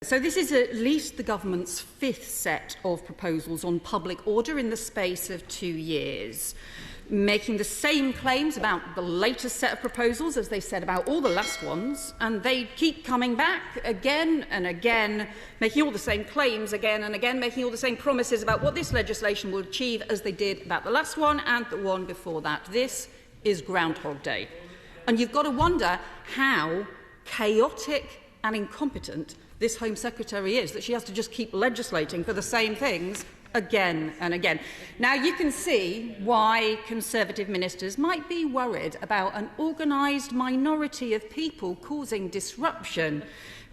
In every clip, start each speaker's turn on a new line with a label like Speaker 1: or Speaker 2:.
Speaker 1: So this is at least the government's fifth set of proposals on public order in the space of 2 years, making the same claims about the latest set of proposals as they said about all the last ones, and they keep coming back again and again, making all the same claims again and again, making all the same promises about what this legislation will achieve as they did about the last one and the one before that. This is Groundhog Day. And you've got to wonder how chaotic and incompetent this Home Secretary is, that she has to just keep legislating for the same things again and again. Now, you can see why Conservative ministers might be worried about an organised minority of people causing disruption,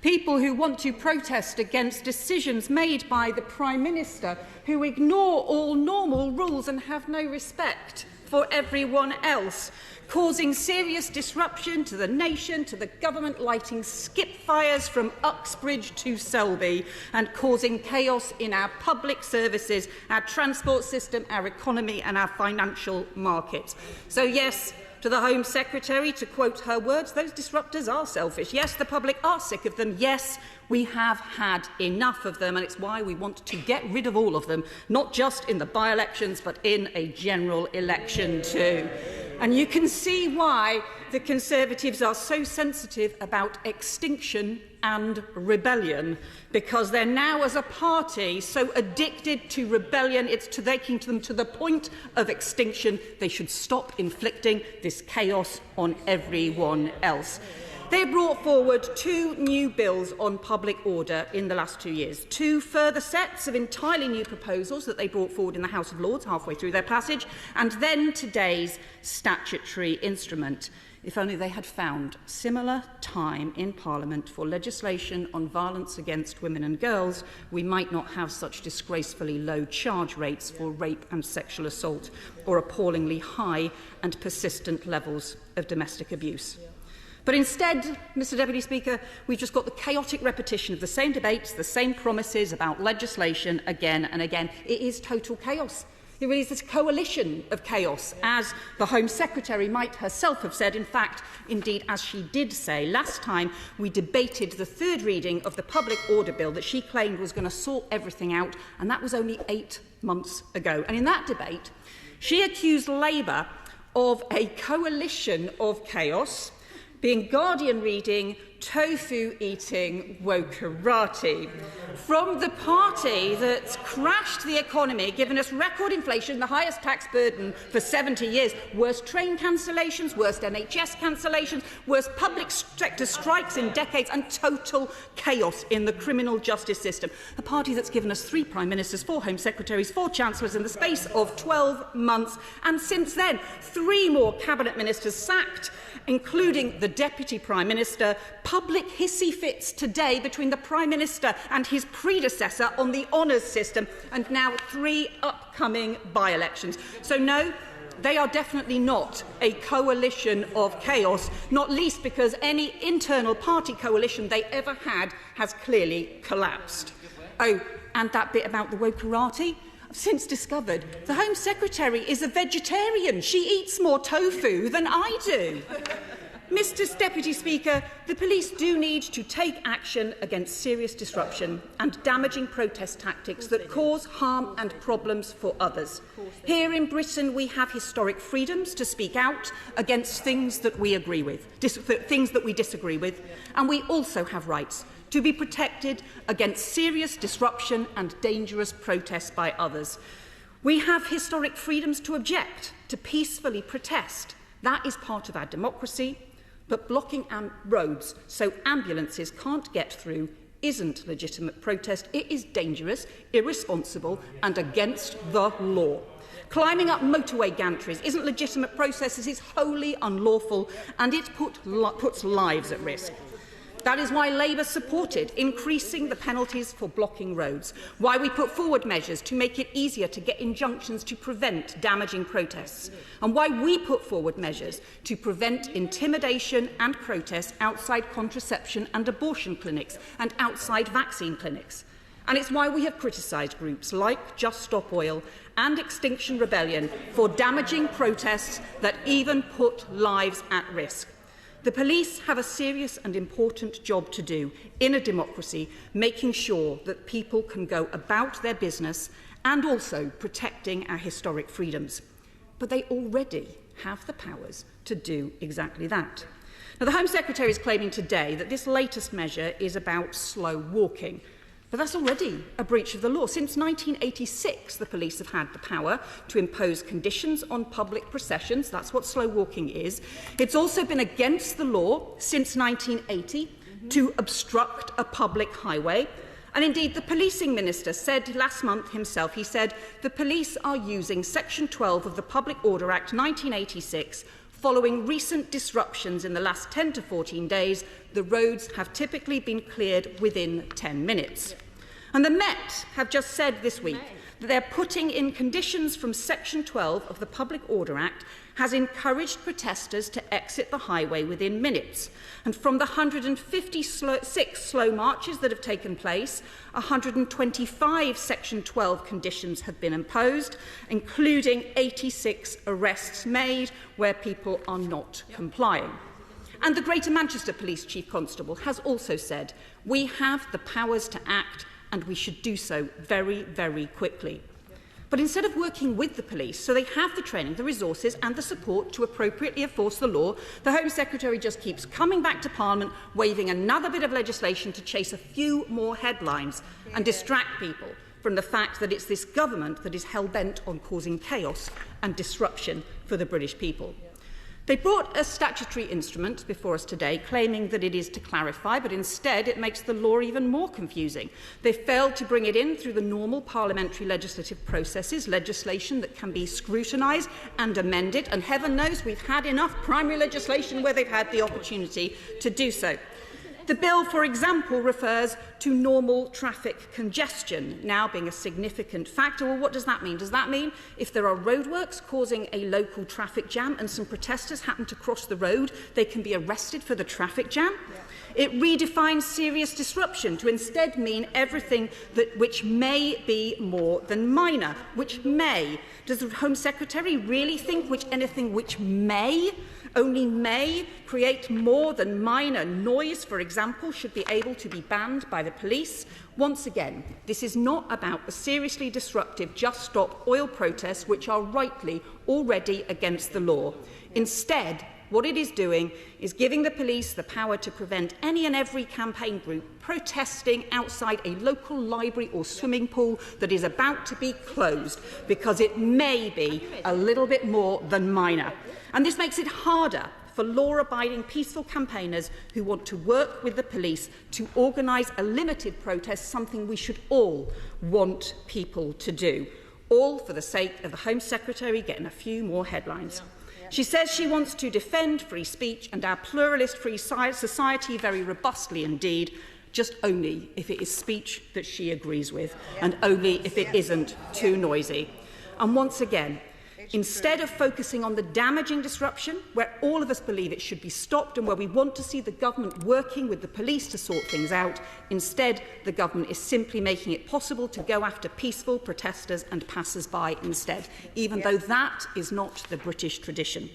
Speaker 1: people who want to protest against decisions made by the Prime Minister, who ignore all normal rules and have no respect for everyone else, causing serious disruption to the nation, to the government, lighting skip fires from Uxbridge to Selby, and causing chaos in our public services, our transport system, our economy and our financial markets. So yes, to the Home Secretary, to quote her words, those disruptors are selfish. Yes, the public are sick of them. Yes, we have had enough of them, and it's why we want to get rid of all of them, not just in the by-elections, but in a general election too. And you can see why the Conservatives are so sensitive about extinction and rebellion, because they're now, as a party, so addicted to rebellion, it's taking them to the point of extinction. They should stop inflicting this chaos on everyone else. They brought forward 2 new bills on public order in the last 2 years, 2 further sets of entirely new proposals that they brought forward in the House of Lords halfway through their passage, and then today's statutory instrument. If only they had found similar time in Parliament for legislation on violence against women and girls, we might not have such disgracefully low charge rates for rape and sexual assault, or appallingly high and persistent levels of domestic abuse. But instead, Mr Deputy Speaker, we've just got the chaotic repetition of the same debates, the same promises about legislation again and again. It is total chaos. It really is this coalition of chaos, as the Home Secretary might herself have said. In fact, indeed, as she did say last time we debated the third reading of the public order bill that she claimed was going to sort everything out, and that was only 8 months ago. And in that debate, she accused Labour of a coalition of chaos, being Guardian reading, tofu-eating wokerati, from the party that's crashed the economy, given us record inflation, the highest tax burden for 70 years, worst train cancellations, worst NHS cancellations, worst public sector strikes in decades, and total chaos in the criminal justice system. A party that's given us 3 Prime Ministers, 4 Home Secretaries, 4 Chancellors in the space of 12 months, and since then 3 more Cabinet Ministers sacked, including the Deputy Prime Minister. Public hissy fits today between the Prime Minister and his predecessor on the honours system, and now 3 upcoming by-elections. So no, they are definitely not a coalition of chaos, not least because any internal party coalition they ever had has clearly collapsed. Oh, and that bit about the wokerati? I've since discovered the Home Secretary is a vegetarian. She eats more tofu than I do. Mr Deputy Speaker, the police do need to take action against serious disruption and damaging protest tactics that cause harm and problems for others. Here in Britain, we have historic freedoms to speak out against things that we agree with, things that we disagree with, and we also have rights to be protected against serious disruption and dangerous protests by others. We have historic freedoms to object, to peacefully protest. That is part of our democracy. But blocking roads so ambulances can't get through isn't legitimate protest. It is dangerous, irresponsible and against the law. Climbing up motorway gantries isn't legitimate protest. It is wholly unlawful, and it puts lives at risk. That is why Labour supported increasing the penalties for blocking roads, why we put forward measures to make it easier to get injunctions to prevent damaging protests, and why we put forward measures to prevent intimidation and protest outside contraception and abortion clinics and outside vaccine clinics. And it's why we have criticised groups like Just Stop Oil and Extinction Rebellion for damaging protests that even put lives at risk. The police have a serious and important job to do in a democracy, making sure that people can go about their business and also protecting our historic freedoms. But they already have the powers to do exactly that. Now, the Home Secretary is claiming today that this latest measure is about slow walking. But that's already a breach of the law. Since 1986, the police have had the power to impose conditions on public processions. That's what slow walking is. It's also been against the law since 1980 to obstruct a public highway. And indeed, the policing minister said last month himself, he said, the police are using Section 12 of the Public Order Act 1986 following recent disruptions in the last 10 to 14 days. The roads have typically been cleared within 10 minutes. And the Met have just said this week that they're putting in conditions from Section 12 of the Public Order Act has encouraged protesters to exit the highway within minutes. And from the 156 slow marches that have taken place, 125 Section 12 conditions have been imposed, including 86 arrests made where people are not complying. And the Greater Manchester Police Chief Constable has also said, we have the powers to act and we should do so very, very quickly. But instead of working with the police, so they have the training, the resources and the support to appropriately enforce the law, the Home Secretary just keeps coming back to Parliament, waving another bit of legislation to chase a few more headlines and distract people from the fact that it's this government that is hell-bent on causing chaos and disruption for the British people. They brought a statutory instrument before us today, claiming that it is to clarify, but instead it makes the law even more confusing. They failed to bring it in through the normal parliamentary legislative processes, legislation that can be scrutinised and amended, and heaven knows we've had enough primary legislation where they've had the opportunity to do so. The bill, for example, refers to normal traffic congestion now being a significant factor. Well, what does that mean? Does that mean if there are roadworks causing a local traffic jam and some protesters happen to cross the road, they can be arrested for the traffic jam? Yeah. It redefines serious disruption to instead mean everything which may be more than minor. Which may? Does the Home Secretary really think anything which may, only may, create more than minor noise, for example, should be able to be banned by the police? Once again, this is not about the seriously disruptive Just Stop Oil protests, which are rightly already against the law. Instead, what it is doing is giving the police the power to prevent any and every campaign group protesting outside a local library or swimming pool that is about to be closed because it may be a little bit more than minor. And this makes it harder for law-abiding peaceful campaigners who want to work with the police to organise a limited protest, something we should all want people to do, all for the sake of the Home Secretary getting a few more headlines. She says she wants to defend free speech and our pluralist free society very robustly indeed, just only if it is speech that she agrees with and only if it isn't too noisy. And once again, instead of focusing on the damaging disruption, where all of us believe it should be stopped and where we want to see the government working with the police to sort things out, instead the government is simply making it possible to go after peaceful protesters and passers-by instead, even though that is not the British tradition.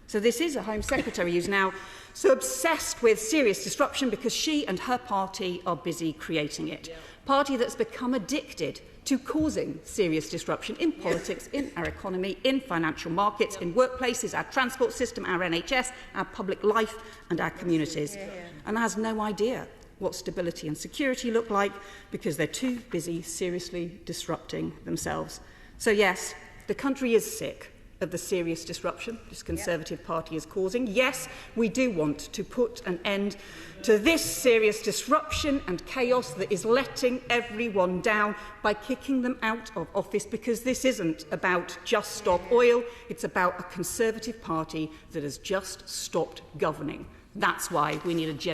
Speaker 1: So this is a Home Secretary who's now so obsessed with serious disruption because she and her party are busy creating it. A party that's become addicted to causing serious disruption in politics, in our economy, in financial markets, in workplaces, our transport system, our NHS, our public life and our communities, and has no idea what stability and security look like because they're too busy seriously disrupting themselves. So yes, the country is sick of the serious disruption this Conservative Party is causing. Yes, we do want to put an end to this serious disruption and chaos that is letting everyone down by kicking them out of office, because this isn't about Just Stop Oil, it's about a Conservative Party that has just stopped governing. That's why we need a